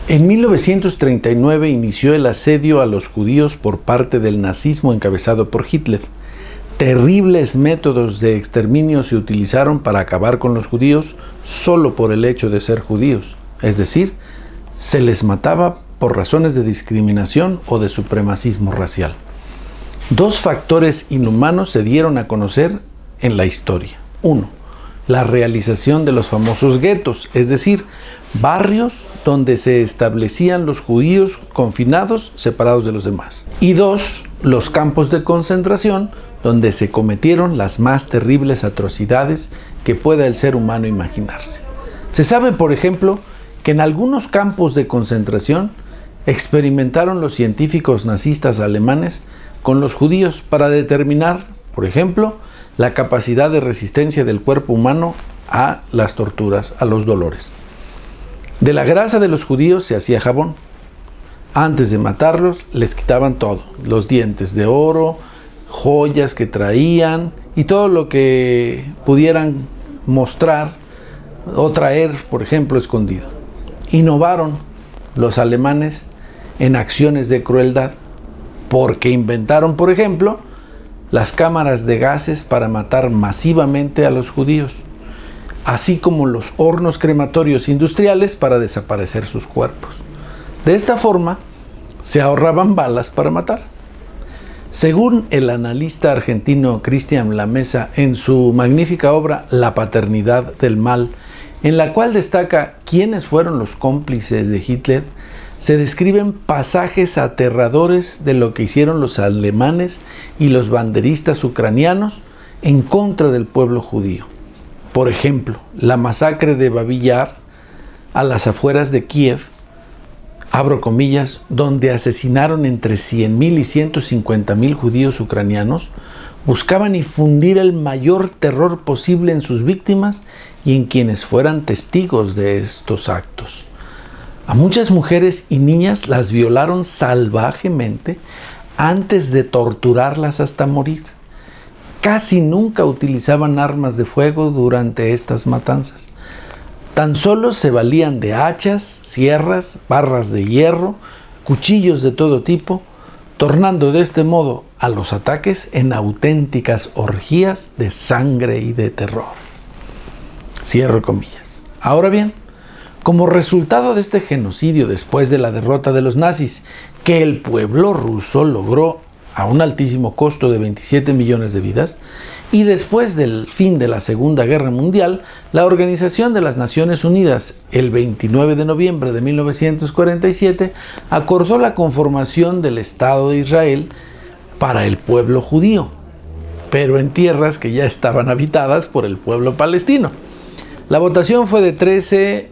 En 1939 inició el asedio a los judíos por parte del nazismo encabezado por Hitler. Terribles métodos de exterminio se utilizaron para acabar con los judíos solo por el hecho de ser judíos, es decir, se les mataba por razones de discriminación o de supremacismo racial. Dos factores inhumanos se dieron a conocer en la historia. Uno, la realización de los famosos guetos, es decir, barrios donde se establecían los judíos confinados, separados de los demás. Y dos, los campos de concentración, donde se cometieron las más terribles atrocidades que pueda el ser humano imaginarse. Se sabe, por ejemplo, que en algunos campos de concentración experimentaron los científicos nazistas alemanes con los judíos para determinar, por ejemplo, la capacidad de resistencia del cuerpo humano a las torturas, a los dolores. De la grasa de los judíos se hacía jabón. Antes de matarlos, les quitaban todo, los dientes de oro, joyas que traían y todo lo que pudieran mostrar o traer, por ejemplo, escondido. Innovaron los alemanes en acciones de crueldad, porque inventaron, por ejemplo, las cámaras de gases para matar masivamente a los judíos, así como los hornos crematorios industriales para desaparecer sus cuerpos. De esta forma, se ahorraban balas para matar. Según el analista argentino Cristian Lamesa en su magnífica obra La paternidad del mal, en la cual destaca quiénes fueron los cómplices de Hitler, se describen pasajes aterradores de lo que hicieron los alemanes y los banderistas ucranianos en contra del pueblo judío. Por ejemplo, la masacre de Babi Yar a las afueras de Kiev, abro comillas, donde asesinaron entre 100,000 y 150,000 judíos ucranianos, buscaban infundir el mayor terror posible en sus víctimas y en quienes fueran testigos de estos actos. A muchas mujeres y niñas las violaron salvajemente antes de torturarlas hasta morir. Casi nunca utilizaban armas de fuego durante estas matanzas. Tan solo se valían de hachas, sierras, barras de hierro, cuchillos de todo tipo, tornando de este modo a los ataques en auténticas orgías de sangre y de terror. Cierro comillas. Ahora bien, como resultado de este genocidio después de la derrota de los nazis, que el pueblo ruso logró a un altísimo costo de 27 millones de vidas, y después del fin de la Segunda Guerra Mundial, la Organización de las Naciones Unidas, el 29 de noviembre de 1947, acordó la conformación del Estado de Israel para el pueblo judío, pero en tierras que ya estaban habitadas por el pueblo palestino. La votación fue de 13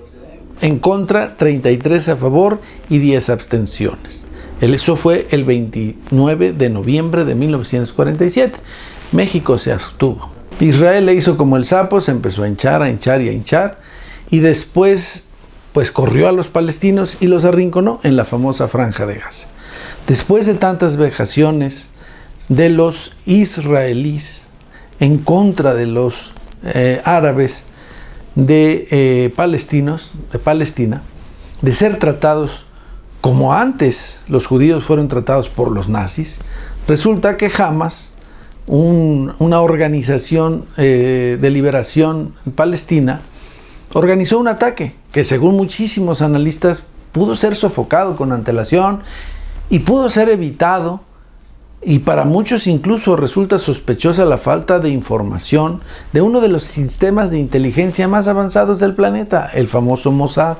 en contra, 33 a favor y 10 abstenciones. Eso fue el 29 de noviembre de 1947. México se abstuvo. Israel le hizo como el sapo, se empezó a hinchar y a hinchar, y después pues corrió a los palestinos y los arrinconó en la famosa Franja de Gaza. Después de tantas vejaciones de los israelíes en contra de los árabes de Palestina, de ser tratados como antes los judíos fueron tratados por los nazis, resulta que Hamas, una organización de liberación palestina, organizó un ataque que, según muchísimos analistas, pudo ser sofocado con antelación y pudo ser evitado, y para muchos incluso resulta sospechosa la falta de información de uno de los sistemas de inteligencia más avanzados del planeta, el famoso Mossad.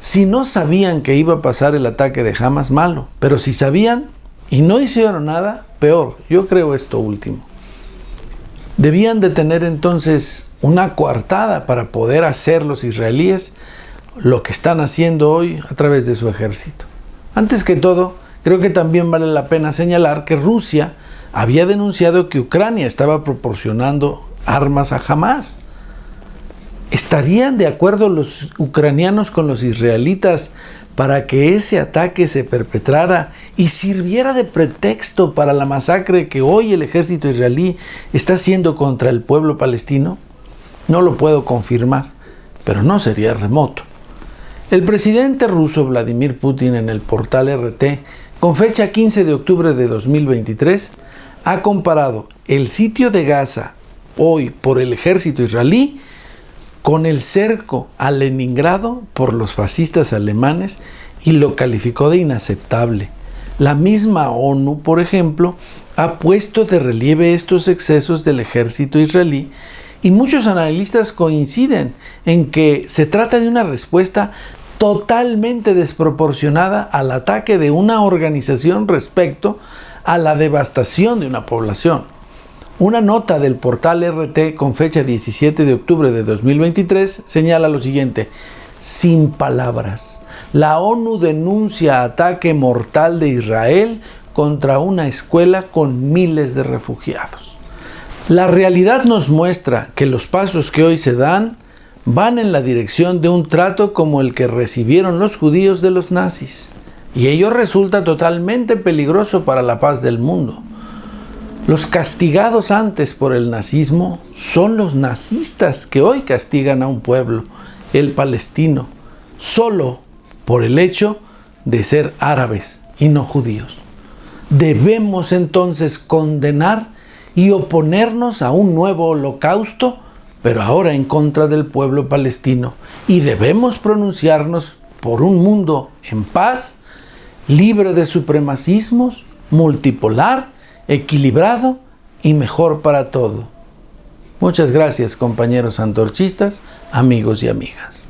Si no sabían que iba a pasar el ataque de Hamas, malo, pero si sabían y no hicieron nada, peor. Yo creo esto último. Debían de tener entonces una coartada para poder hacer los israelíes lo que están haciendo hoy a través de su ejército. Antes que todo, creo que también vale la pena señalar que Rusia había denunciado que Ucrania estaba proporcionando armas a Hamas. ¿Estarían de acuerdo los ucranianos con los israelitas para que ese ataque se perpetrara y sirviera de pretexto para la masacre que hoy el ejército israelí está haciendo contra el pueblo palestino? No lo puedo confirmar, pero no sería remoto. El presidente ruso Vladimir Putin, en el portal RT, con fecha 15 de octubre de 2023, ha comparado el sitio de Gaza hoy por el ejército israelí con el cerco a Leningrado por los fascistas alemanes y lo calificó de inaceptable. La misma ONU, por ejemplo, ha puesto de relieve estos excesos del ejército israelí y muchos analistas coinciden en que se trata de una respuesta totalmente desproporcionada al ataque de una organización respecto a la devastación de una población. Una nota del portal RT con fecha 17 de octubre de 2023 señala lo siguiente: sin palabras, la ONU denuncia ataque mortal de Israel contra una escuela con miles de refugiados. La realidad nos muestra que los pasos que hoy se dan van en la dirección de un trato como el que recibieron los judíos de los nazis, y ello resulta totalmente peligroso para la paz del mundo. Los castigados antes por el nazismo son los nazistas que hoy castigan a un pueblo, el palestino, solo por el hecho de ser árabes y no judíos. Debemos entonces condenar y oponernos a un nuevo holocausto, pero ahora en contra del pueblo palestino, y debemos pronunciarnos por un mundo en paz, libre de supremacismos, multipolar, equilibrado y mejor para todo. Muchas gracias, compañeros antorchistas, amigos y amigas.